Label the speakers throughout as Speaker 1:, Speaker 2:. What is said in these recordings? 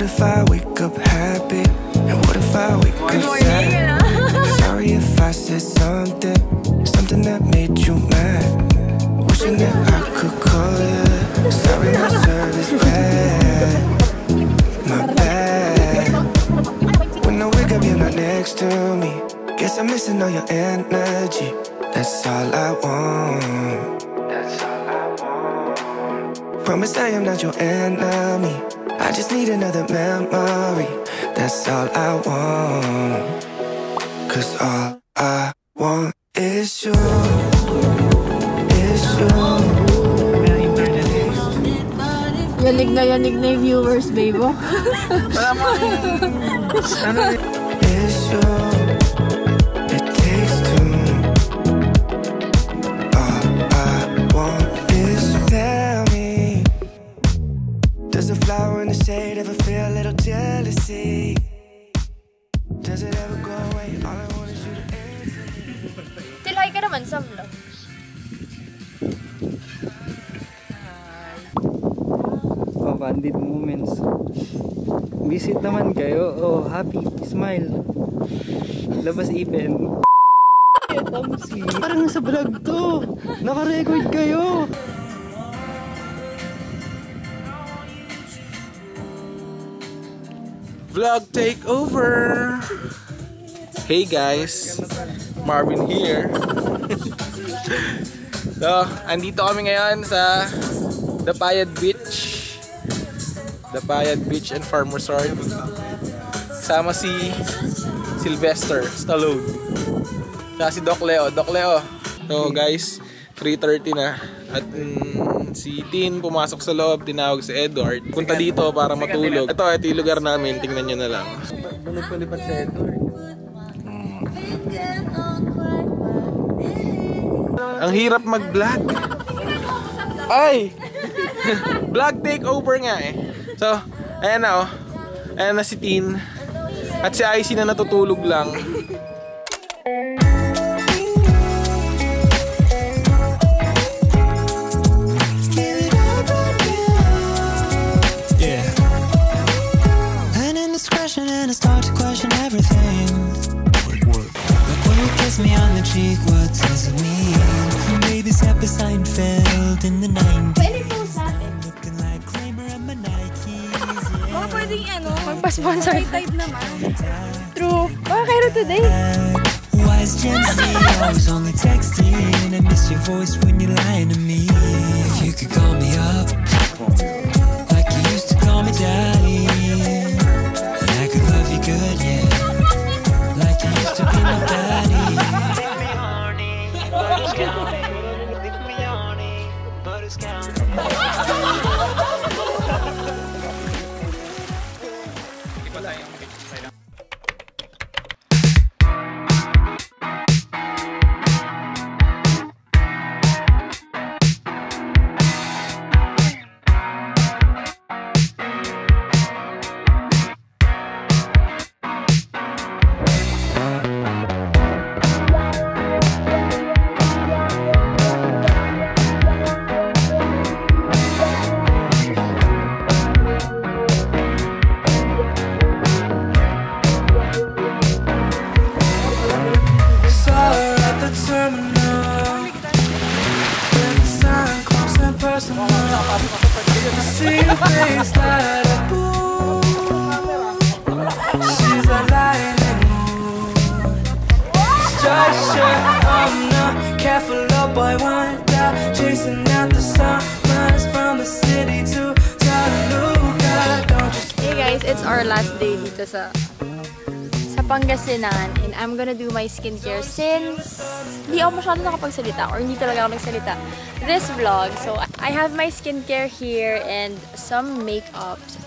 Speaker 1: What if I wake up happy? And what if I wake up sad? Sorry if I said something that made you mad. Wishing that I could call you. Sorry my service bad. My bad. When I wake up you're not next to me. Guess I'm missing all your energy. That's all I want. That's all I want. Promise I am not your enemy. I just need another memory. That's all I want. Cause all I want is you. Is you.
Speaker 2: Yanig na yung viewers, baby.
Speaker 1: Is you. It takes two. All I want is you. Tell me, does a flower in the shade ever feel a little jealousy? Does it ever go away? All I want is you to answer.
Speaker 2: Tilay ka naman sa vlog.
Speaker 3: Oh, bandit moments. Visit naman kayo. Oh, happy. Smile. Labas ipin. Parang sa vlog to. Naka-record kayo.
Speaker 4: Vlog takeover. Hey guys, Marvin here. So, andito kami ngayon sa Dapayad Beach. Dapayad Beach and Farm Resort. Kasama si Sylvester Stallone. Saka si Doc Leo. Doc Leo. So guys, 3:30 na. At si Tin pumasok sa loob, tinawag si Edward. Punta dito para matulog. Ito yung lugar namin, tingnan nyo na lang.
Speaker 3: Nagpalipat sa Edward.
Speaker 4: Ang hirap mag-vlog. Ay! Vlog takeover nga eh. So, ayan na oh. Ayan na si Tin. At si Icy na natutulog lang.
Speaker 1: Me on the cheek, what does it mean? Baby step beside felt in the 90s. Looking like Kramer and my Nikes.
Speaker 2: Baka pwedeng magpa-sponsor type naman. True. Baka kayo today.
Speaker 1: Why is Gen Z always only texting? I miss your voice when you're lying to me. If you could call me up like you used to call me daddy, and I could love you good, yeah, like you used to be my daddy.
Speaker 2: Hey guys, it's our last day dito sa Pangasinan, and I'm gonna do my skincare since hindi ako masyado nakapagsalita or hindi talaga ako nagsalita this vlog. So I have my skincare here and some makeups.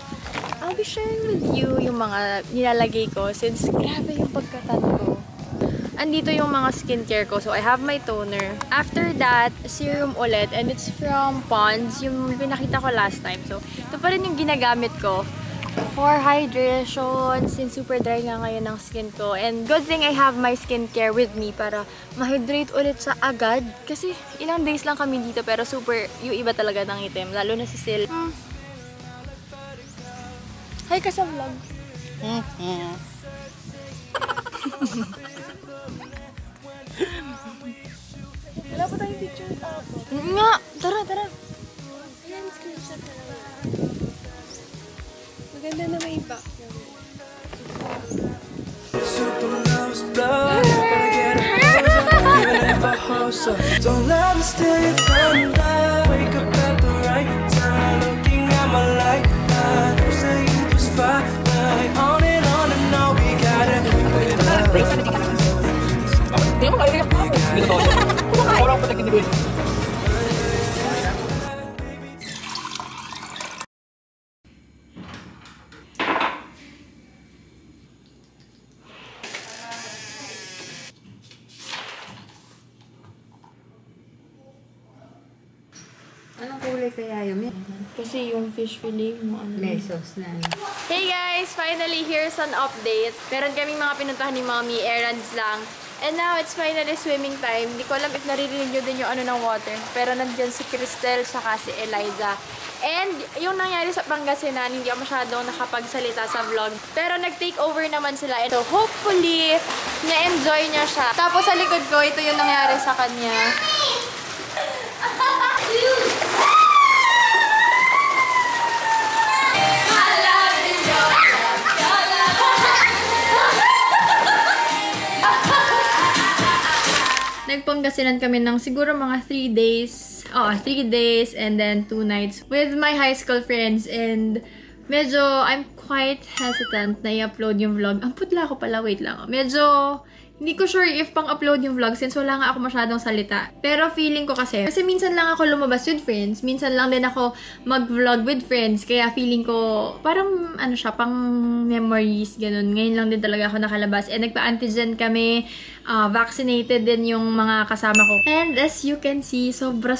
Speaker 2: I'll be sharing with you yung mga nilalagay ko since grabe yung pagkatan ko. Andito yung mga skincare ko. So I have my toner. After that, serum ulit, and it's from Pond's, yung pinakita ko last time. So ito pa rin yung ginagamit ko for hydration since super dry nga ngayon ng skin ko. And good thing I have my skincare with me para ma-hydrate ulit sa agad. Kasi ilang days lang kami dito pero super yung iba talaga ng itim. Lalo na si Sil. Hi ka sa vlog. Wala pa tayong picture tapos. Nga! Tara, tara! Ayan, screenshot na naman. Maganda na may background.
Speaker 1: Supernova's blood, gotta get a hose, even if I hope so. Don't let me steal you from that. Wake up at the right time, looking at my light. I don't say you was fine. On and we gotta wait up.
Speaker 5: Anong kulay kaya yun?
Speaker 2: Kasi yung fish fillet mo, ano.
Speaker 5: May sauce na.
Speaker 2: Hey guys! Finally, here's an update. Meron kaming mga pinuntahan ni Mommy, errands lang. And now, it's finally swimming time. Hindi ko alam if naririnig nyo din yung ano ng water. Pero nandyan si Cristel, saka si Eliza. And yung nangyari sa Pangasinan, hindi ako masyadong nakapagsalita sa vlog. Pero nag-take over naman sila. And so, hopefully, na-enjoy niya siya. Tapos sa likod ko, ito yung nangyari sa kanya. Nagpangasinan kami ng siguro mga 3 days. 3 days and then 2 nights with my high school friends. And medyo, I'm quite hesitant na i-upload yung vlog. Ang putla ko pala, wait lang. Medyo, hindi ko sure if pang-upload yung vlog since wala nga ako masyadong salita. Pero feeling ko kasi minsan lang ako lumabas with friends. Minsan lang din ako mag-vlog with friends. Kaya feeling ko, parang ano siya, pang memories, ganun. Ngayon lang din talaga ako nakalabas. And nagpa-antigen kami. Vaccinated din yung mga kasama ko. And as you can see, sobra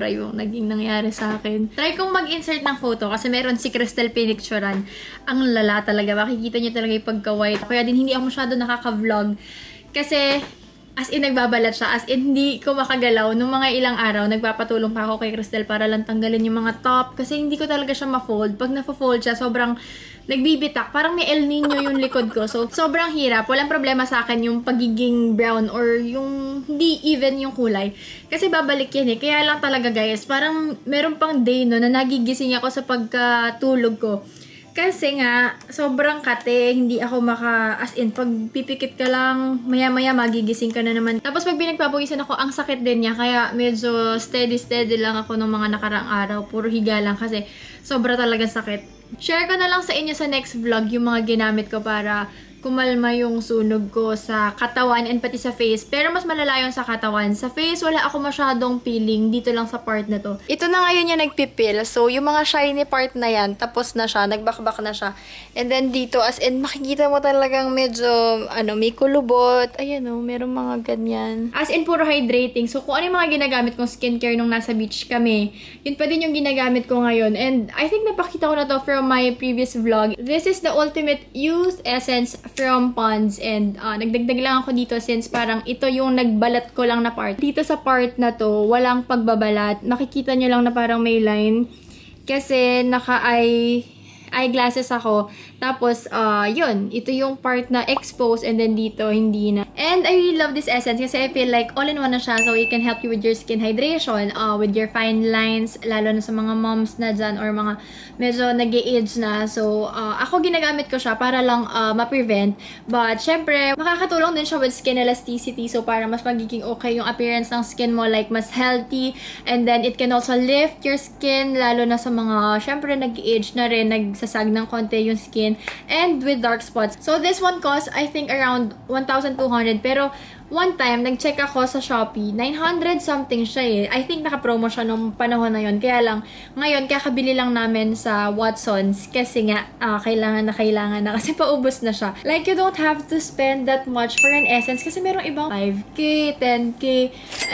Speaker 2: yung naging nangyari sa akin. Try kong mag-insert ng photo kasi meron si Cristel pinicturan. Ang lala talaga. Makikita niyo talaga yung pagka-white. Kaya din hindi ako masyado nakaka-vlog. Kasi, as in, nagbabalat siya. As in, hindi ko makagalaw. Nung mga ilang araw, nagpapatulong pa ako kay Cristel para lang tanggalin yung mga top. Kasi hindi ko talaga siya ma-fold. Pag na-fold siya, sobrang nagbibitak. Parang may El Nino yung likod ko. So, sobrang hirap. Walang problema sa akin yung pagiging brown or yung hindi even yung kulay. Kasi babalik yan eh. Kaya lang talaga guys, parang meron pang day no na nagigising ako sa pagkatulog ko. Kasi nga, sobrang kate, hindi ako as in, pag pipikit ka lang, maya-maya magigising ka na naman. Tapos pag pinagpapawisan ako, ang sakit din niya, kaya medyo steady lang ako ng mga nakaraang araw. Puro higa lang kasi sobra talaga sakit. Share ko na lang sa inyo sa next vlog yung mga ginamit ko para kumalma yung sunog ko sa katawan and pati sa face. Pero mas malala yung sa katawan. Sa face, wala ako masyadong peeling. Dito lang sa part na to. Ito na ngayon yung nagpipil. So, yung mga shiny part na yan, tapos na siya. Nagbakbak na siya. And then dito, as in, makikita mo talagang medyo, may kulubot. Ayan o, merong mga ganyan. As in, puro hydrating. So, kung ano yung mga ginagamit kong skincare nung nasa beach kami, yun pa din yung ginagamit ko ngayon. And I think napakita ko na to from my previous vlog. This is the Ultimate Youth Essence from Pond's, and nagdagdag lang ako dito since parang ito yung nagbalat ko lang na part. Dito sa part na to, walang pagbabalat. Makikita nyo lang na parang may line kasi eyeglasses ako. Tapos, yun. Ito yung part na exposed and then dito, hindi na. And I really love this essence kasi I feel like all-in-one na siya. So, it can help you with your skin hydration, with your fine lines, lalo na sa mga moms na dyan or mga medyo nag-age na. So, ako ginagamit ko siya para lang ma-prevent. But, syempre, makakatulong din siya with skin elasticity. So, para mas magiging okay yung appearance ng skin mo, like mas healthy. And then, it can also lift your skin, lalo na sa mga, syempre, nag-age na rin, nagsasag ng konti yung skin. And with dark spots. So, this one cost, I think, around 1,200. Pero, one time, nag-check ako sa Shopee. 900 something siya eh. I think naka-promo siya nung panahon na yun. Kaya lang, ngayon, kakabili lang namin sa Watson's. Kasi nga, kailangan na. Kasi paubos na siya. Like, you don't have to spend that much for an essence. Kasi merong ibang 5K, 10K.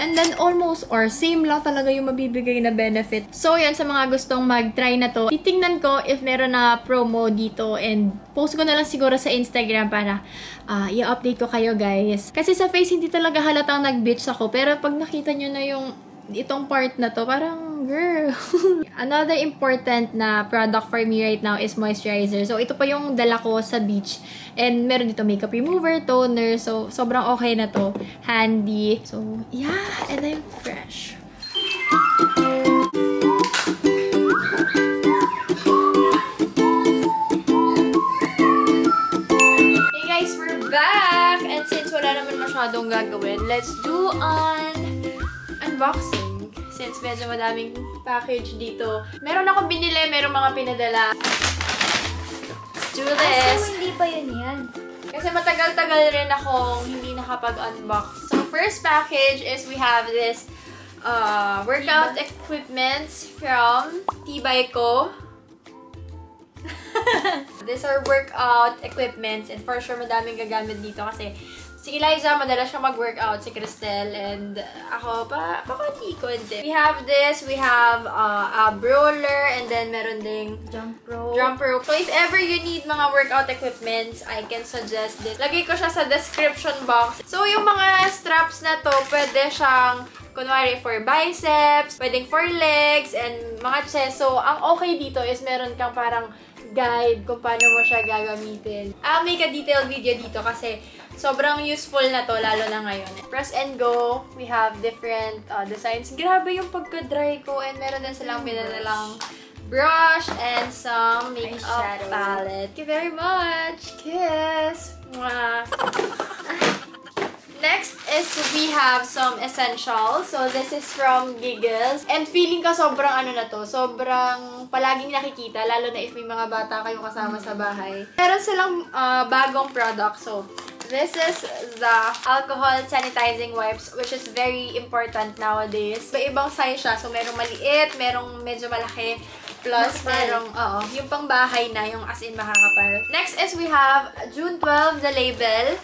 Speaker 2: And then, almost or same lang talaga yung mabibigay na benefit. So, yan, sa mga gustong mag-try na to, titingnan ko if meron na promo dito. And post ko na lang siguro sa Instagram para i-update ko kayo guys. Kasi sa face, hindi talaga halatang nag-bitch ako. Pero pag nakita nyo na yung itong part na to, parang, girl. Another important na product for me right now is moisturizer. So, ito pa yung dala ko sa beach. And meron dito makeup remover, toner. So, sobrang okay na to. Handy. So, yeah. And I'm fresh. Hey guys, we're back! And since wala naman masyadong gagawin, let's do an unboxing. Since medyo madaming package dito. Meron ako binili, meron mga pinadala. Let's do this!
Speaker 6: So, hindi pa yun yan.
Speaker 2: Kasi matagal-tagal rin akong hindi nakapag-unbox. So, first package is we have this workout equipments from T-Bike. These are workout equipments and for sure madaming gagamit dito kasi si Eliza, madalas siya mag-workout, si Cristel, and ako pa, konti. We have this, we have a brawler, and then meron ding
Speaker 6: Jump rope.
Speaker 2: So if ever you need mga workout equipments, I can suggest this. Lagay ko siya sa description box. So yung mga straps na to, pwede siyang kunwari for biceps, pwedeng for legs, and mga chest. So ang okay dito is meron kang parang guide kung paano mo siya gagamitin. I'll make a detailed video dito kasi sobrang useful na to, lalo na ngayon. Press and go. We have different designs. Grabe yung pagka-dry ko and meron din silang pinadalang brush and some makeup palette. Thank you very much! Kiss! Mwah. Next is we have some essentials. So this is from Giggles. And feeling ko sobrang ano na to, sobrang palaging nakikita, lalo na if may mga bata kayong kasama sa bahay. Meron silang bagong product. So this is the alcohol sanitizing wipes, which is very important nowadays. Ibang size siya. So merong maliit, merong medyo malaki. Plus, merong, yung pang bahay na, yung as in makakapal. Next is we have June 12, the label.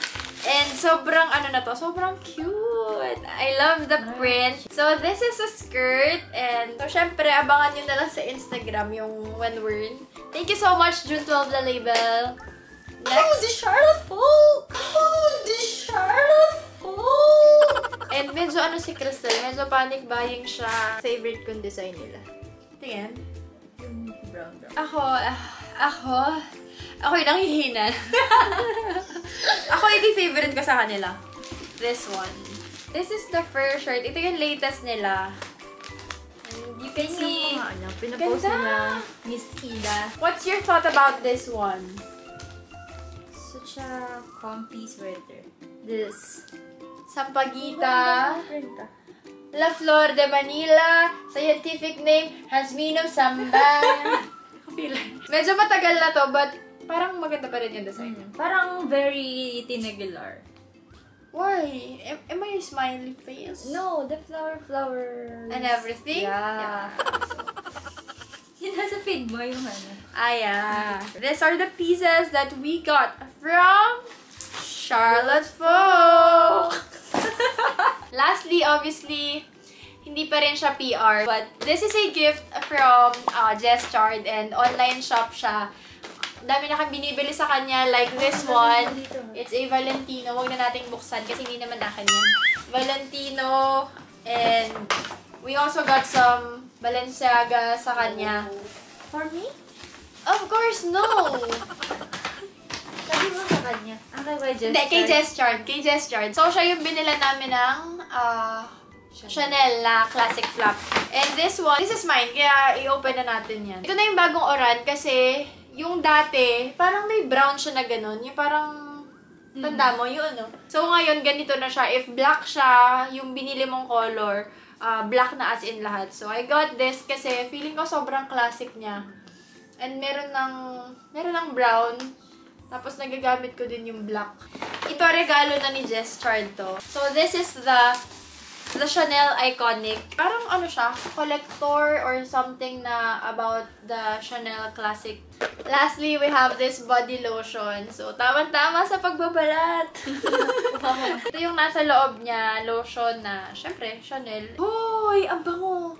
Speaker 2: And sobrang ano na to, sobrang cute. I love the print. So this is a skirt. And so syempre, abangan nyo na lang sa Instagram yung when worn. Thank you so much, June 12, the label. Next,
Speaker 6: Oh, the Charlotte Folk! Oh, the Charlotte Folk!
Speaker 2: And medyo ano si Crystal, medyo panic buying siya. Favorite kong design nila. Tingnan.
Speaker 6: Yung brown.
Speaker 2: Ako yung nanghihina. Ako yung favorite ko sa kanila. This one. This is the first shirt. Ito yung latest nila. And you can see.
Speaker 6: Pinapost
Speaker 2: Ganda!
Speaker 6: nila Miss Ida.
Speaker 2: What's your thought about this one?
Speaker 6: Such a comfy sweater. This.
Speaker 2: Sampaguita. La Flor de Manila. Scientific name, Jasmine of Samba. Medyo matagal na to, but parang maganda pa rin yung design.
Speaker 6: Parang very Aguilar.
Speaker 2: Why? Am I a smiley face?
Speaker 6: No, the flower.
Speaker 2: And everything?
Speaker 6: Yeah. Yun nasa feed mo yung ano.
Speaker 2: Yeah. These are the pieces that we got from Charlotte Folk. Lastly, obviously, hindi pa rin siya PR. But this is a gift from Jess Chard and online shop siya. Dami na kang binibili sa kanya. Like this one. It's a Valentino. Huwag na nating buksan kasi hindi naman akin yan. Valentino. And we also got some Balenciaga sa kanya.
Speaker 6: For me?
Speaker 2: Of course, no!
Speaker 6: Sabi mo sa kanya. Kay Jess.
Speaker 2: Hindi, kay Jess Chard. Kay Jess Chard. So, siya yung binila namin ng Chanel na classic flap. And this one, this is mine. Kaya i-open na natin yan. Ito na yung bagong oran kasi yung dati, parang may brown siya na ganun. Yung parang, tanda mo, yun, no? So, ngayon, ganito na siya. If black siya, yung binili mong color, black na as in lahat. So, I got this kasi feeling ko sobrang classic niya. And meron ng brown. Tapos, nagagamit ko din yung black. Ito, regalo na ni Jess Chard to. So, this is the Chanel Iconic. Parang ano siya, collector or something na about the Chanel Classic. Lastly, we have this body lotion. So, tama-tama sa pagbabalat. Ito yung nasa loob niya, lotion na, syempre, Chanel. Hoy, ang bango!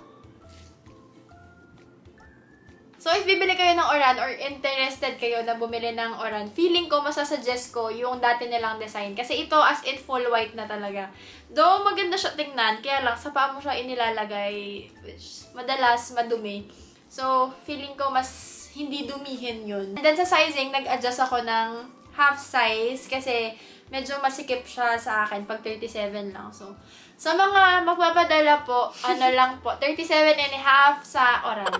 Speaker 2: So, So, if bibili kayo ng Oran or interested kayo na bumili ng Oran, feeling ko, masasuggest ko yung dati nilang design. Kasi ito, as in full white na talaga. Though, maganda siya tingnan, kaya lang, sa paa mo siya inilalagay, which madalas madumi. So, feeling ko, mas hindi dumihin yun. And then, sa sizing, nag-adjust ako ng half size kasi medyo masikip siya sa akin pag 37 lang. So, sa mga magpapadala po, ano lang po, 37 and a half sa Oran.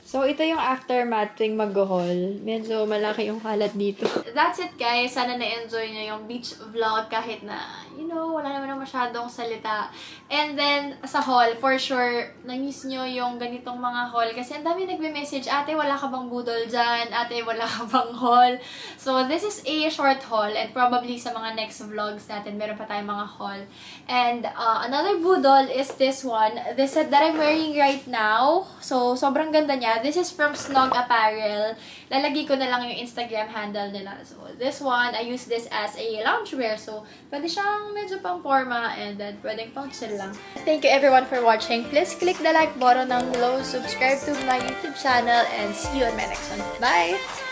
Speaker 2: So, ito yung aftermath tuwing mag-haul. Medyo malaki yung kalat dito. That's it, guys. Sana na-enjoy nyo yung beach vlog kahit na, you know, wala naman masyadong salita. And then, sa haul, for sure, na-miss nyo yung ganitong mga haul. Kasi ang dami nagme-message, ate, wala ka bang budol dyan? Ate, wala ka bang haul? So, this is a short haul. And probably sa mga next vlogs natin, meron pa tayong mga haul. And another budol is this one. This set that I'm wearing right now. So, sobrang ganda niya. This is from Snog Apparel. Lalagay ko na lang yung Instagram handle nila. So, this one, I use this as a loungewear. So, pwede siyang medyo pang forma and then pwedeng pang chill lang. Thank you everyone for watching. Please click the like button down below. Subscribe to my YouTube channel and see you on my next one. Bye!